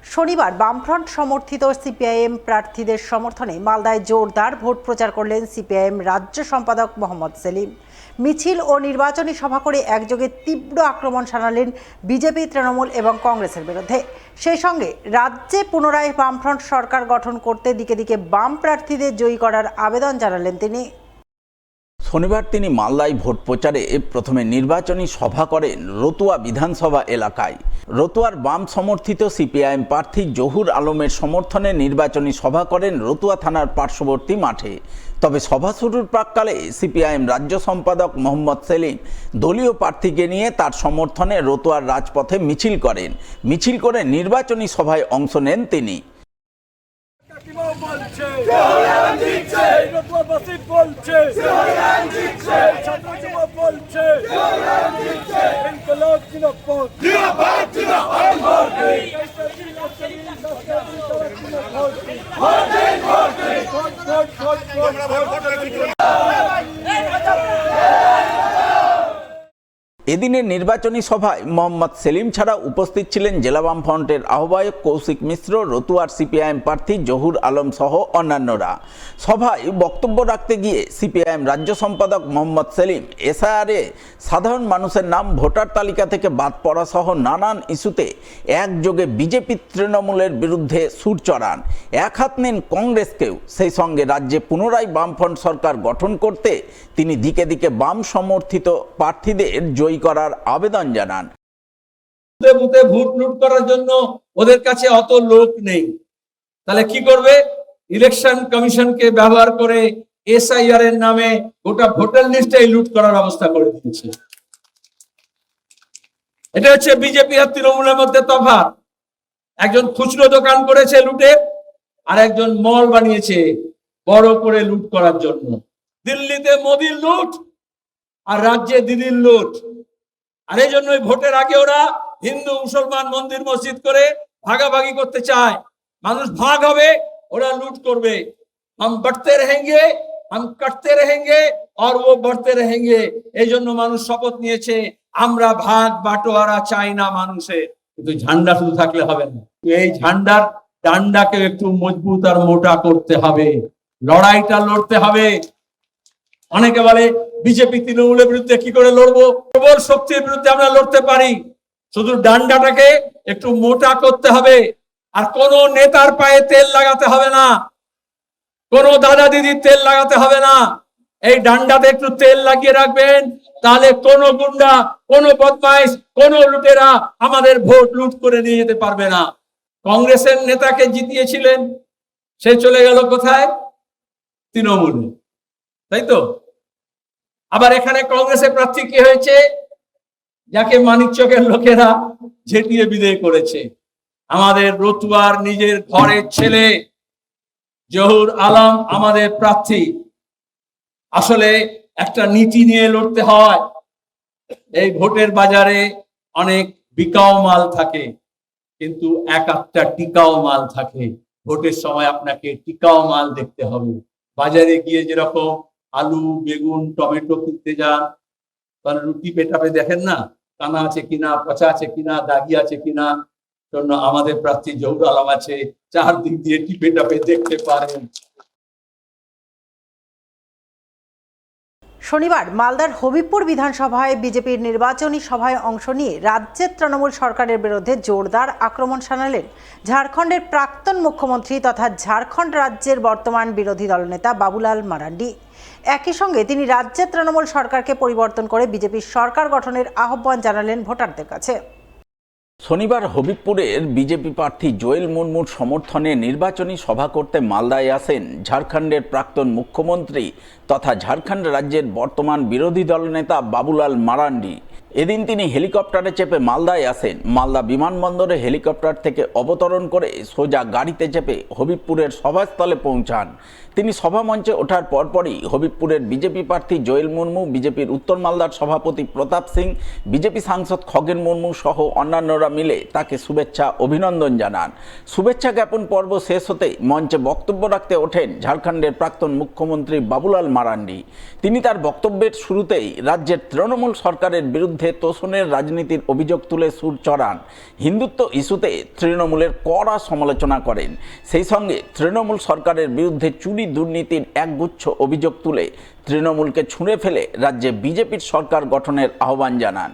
শনিবার বামফ্রন্ট সমর্থিত সিপিআইএম প্রার্থীদের সমর্থনে মালদায় জোরদার ভোট প্রচার করলেন সিপিআইএম রাজ্য সম্পাদক মোহাম্মদ সেলিম। মিছিল ও নির্বাচনী সভা করে একযোগে তীব্র আক্রমণ শানালেন বিজেপি, তৃণমূল এবং কংগ্রেসের বিরুদ্ধে। সেই সঙ্গে রাজ্যে পুনরায় বামফ্রন্ট সরকার গঠন করতে দিকে দিকে বাম প্রার্থীদের জয়ী করার আবেদন জানালেন তিনি। শনিবার তিনি মালদায় ভোট প্রচারে প্রথমে নির্বাচনী সভা করেন রতুয়া বিধানসভা এলাকায়। রতুয়ার বাম সমর্থিত সিপিআইএম প্রার্থী জহুর আলমের সমর্থনে নির্বাচনী সভা করেন রতুয়া থানার পার্শ্ববর্তী মাঠে। তবে সভা শুরুর প্রাক্কালে সিপিআইএম রাজ্য সম্পাদক মোহাম্মদ সেলিম দলীয় প্রার্থীকে নিয়ে তার সমর্থনে রতুয়ার রাজপথে মিছিল করেন। মিছিল করে নির্বাচনী সভায় অংশ নেন তিনি। এদিনের নির্বাচনী সভায় মোহাম্মদ সেলিম ছাড়া উপস্থিত ছিলেন জেলা বামফ্রন্টের আহ্বায়ক কৌশিক মিশ্র, রতুয়ার সিপিআইএম প্রার্থী জহুর আলম সহ অন্যান্যরা। সভায় বক্তব্য রাখতে গিয়ে সিপিআইএম রাজ্য সম্পাদক মোহাম্মদ সেলিম এসআইআরে সাধারণ মানুষের নাম ভোটার তালিকা থেকে বাদ পড়া সহ নানান ইস্যুতে একযোগে বিজেপি, তৃণমূলের বিরুদ্ধে সুর চড়ান। এক হাত নেন কংগ্রেসকেও। সেই সঙ্গে রাজ্যে পুনরায় বামফ্রন্ট সরকার গঠন করতে তিনি দিকে দিকে বাম সমর্থিত প্রার্থীদের জয়ী করার আবেদন জানান। বুথে ভোট লুট করার জন্য ওদের কাছে অত লোক নেই, তাহলে কি করবে? ইলেকশন কমিশনকে ব্যবহার করে এসআইআর এর নামে গোটা ভোটার লিস্টটাই লুট করার ব্যবস্থা করে দিয়েছে। এটা হচ্ছে বিজেপি আর তৃণমূলের মধ্যে তফাৎ। একজন খুচরো দোকান করেছে লুটে, আর একজন মল বানিয়েছে বড় করে লুট করার জন্য। দিল্লিতে মোদির লুট আর রাজ্যে দিদির লুট। আর এই জন্যই ভোটের আগে ওরা হিন্দু মুসলমান মন্দির মসজিদ করে ভাগাভাগি করতে চায়। মানুষ ভাগ হবে, ওরা লুট করবে। হাম বাড়তে রহেঙ্গে, হাম কাটতে রহেঙ্গে আর ও বাড়তে রহেঙ্গে। এই জন্য মানুষ শপথ নিয়েছে, আমরা ভাগ বাটোয়ারা চাই না মানুষের। কিন্তু ঝান্ডা শুধু থাকলে হবে না, এই ঝান্ডার ডান্ডাকে একটু মজবুত আর মোটা করতে হবে, লড়াইটা লড়তে হবে। অনেকে বলে বিজেপি তৃণমূলের বিরুদ্ধে কি করে লড়বো? প্রবল শক্তির বিরুদ্ধে আমরা লড়তে পারি, শুধু ডান্ডাটাকে একটু মোটা করতে হবে। আর কোন নেতার পায়ে তেল লাগাতে হবে না, কোন দাদা দিদির তেল লাগাতে হবে না। এই ডান্ডাতে একটু তেল লাগিয়ে রাখবেন, তাহলে কোন গুন্ডা, কোন বদমাইশ, কোন লুটেরা আমাদের ভোট লুট করে নিয়ে যেতে পারবে না। কংগ্রেসের নেতাকে জিতিয়েছিলেন, সে চলে গেল কোথায়? তৃণমূলে, তাই তো? আবার এখানে কংগ্রেসের প্রার্থী কি হয়েছে? যাকে মানিকচকের লোকেরা ঝেঁটিয়ে বিদায় করেছে। আমাদের রতুয়ার নিজের ঘরের ছেলে জহুর আলম আমাদের প্রার্থী। আসলে একটা নীতি নিয়ে লড়তে হয়। এই ভোটের বাজারে অনেক বিকাও মাল থাকে, কিন্তু এক একটা টিকাও মাল থাকে। ভোটের সময় আপনাকে টিকাও মাল দেখতে হবে। বাজারে গিয়ে যেরকম আলু, বেগুন, টমেটো কিনতে যান, তাহলে রুটি পেটাপে দেখেন না কানা আছে কিনা, পচা আছে কিনা, দাগি আছে কিনা। জন্য আমাদের প্রার্থী জহুর আলম আছে, চারদিক দিয়ে টিপে টাপে দেখতে পারেন। শনিবার মালদার হবিবপুর বিধানসভায় বিজেপির নির্বাচনী সভায় অংশ নিয়ে রাজ্যের তৃণমূল সরকারের বিরুদ্ধে জোরদার আক্রমণ শানালেন ঝাড়খণ্ডের প্রাক্তন মুখ্যমন্ত্রী তথা ঝাড়খণ্ড রাজ্যের বর্তমান বিরোধী দলনেতা বাবুলাল মারান্ডি। একই সঙ্গে তিনি রাজ্যের তৃণমূল সরকারকে পরিবর্তন করে বিজেপির সরকার গঠনের আহ্বান জানালেন ভোটারদের কাছে। শনিবার হবিবপুরের বিজেপি প্রার্থী জোয়েল মুর্মুর সমর্থনে নির্বাচনী সভা করতে মালদায় আসেন ঝাড়খণ্ডের প্রাক্তন মুখ্যমন্ত্রী তথা ঝাড়খণ্ড রাজ্যের বর্তমান বিরোধী দলনেতা বাবুলাল মারান্ডি। এদিন তিনি হেলিকপ্টারে চেপে মালদায় আসেন। মালদা বিমানবন্দরে হেলিকপ্টার থেকে অবতরণ করে সোজা গাড়িতে চেপে হবিবপুরের সভাস্থলে পৌঁছান। তিনি সভামঞ্চে ওঠার পরপরই হবিবপুরের বিজেপি প্রার্থী জোয়েল মুর্মু, বিজেপির উত্তর মালদার সভাপতি প্রতাপ সিং, বিজেপি সাংসদ খগেন মুর্মু সহ অন্যান্যরা মিলে তাকে শুভেচ্ছা অভিনন্দন জানান। শুভেচ্ছা জ্ঞাপন পর্ব শেষ হতেই মঞ্চে বক্তব্য রাখতে ওঠেন ঝাড়খণ্ডের প্রাক্তন মুখ্যমন্ত্রী বাবুলাল মারান্ডি। তিনি তার বক্তব্যের শুরুতেই রাজ্যের তৃণমূল সরকারের বিরুদ্ধে বিরুদ্ধে তোষণের রাজনীতির অভিযোগ তুলে সুর চড়ান। হিন্দুত্ব ইস্যুতে তৃণমূলের কড়া সমালোচনা করেন। সেই সঙ্গে তৃণমূল সরকারের বিরুদ্ধে চুরি দুর্নীতির একগুচ্ছ অভিযোগ তুলে তৃণমূলকে ছুঁড়ে ফেলে রাজ্যে বিজেপির সরকার গঠনের আহ্বান জানান।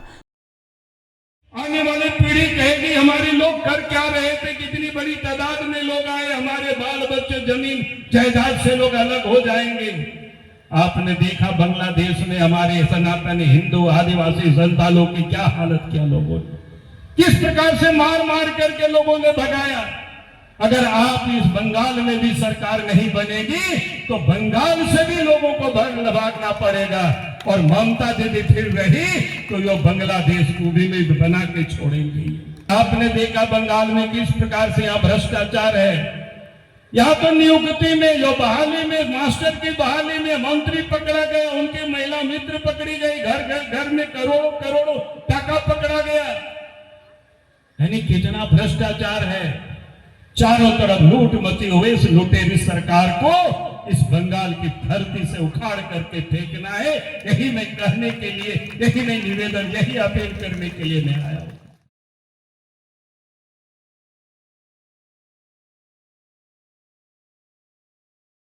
आने वाली पीढ़ी कहेगी हमारे लोग कर क्या रहे थे, कितनी बड़ी तादाद में लोग आए, हमारे बाल बच्चे जमीन जायदाद से लोग अलग हो जाएंगे। आपने देखा बांग्लादेश में हमारे सनातन हिंदू आदिवासी संतालों की क्या हालत किया लोगों ने, किस प्रकार से मार मार करके लोगों ने भगाया। अगर आप इस बंगाल में भी सरकार नहीं बनेगी तो बंगाल से भी लोगों को भागना पड़ेगा, और ममता यदि फिर रही तो ये बांग्लादेश को भी बना के छोड़ेंगी। आपने देखा बंगाल में किस प्रकार से यहाँ भ्रष्टाचार है। यहाँ तो नियुक्ति में, जो बहाली में, मास्टर की बहाली में मंत्री पकड़ा गया, उनके महिला मित्र पकड़ी गई, घर में करोड़ों करोड़ों टाका पकड़ा गया। यानी कितना भ्रष्टाचार है। चारों तरफ लूट मची हुई इस लुटेरी सरकार को इस बंगाल की धरती से उखाड़ करके फेंकना है। यही मैं कहने के लिए, यही मैं निवेदन, यही अपील करने के लिए मैं आया हूं।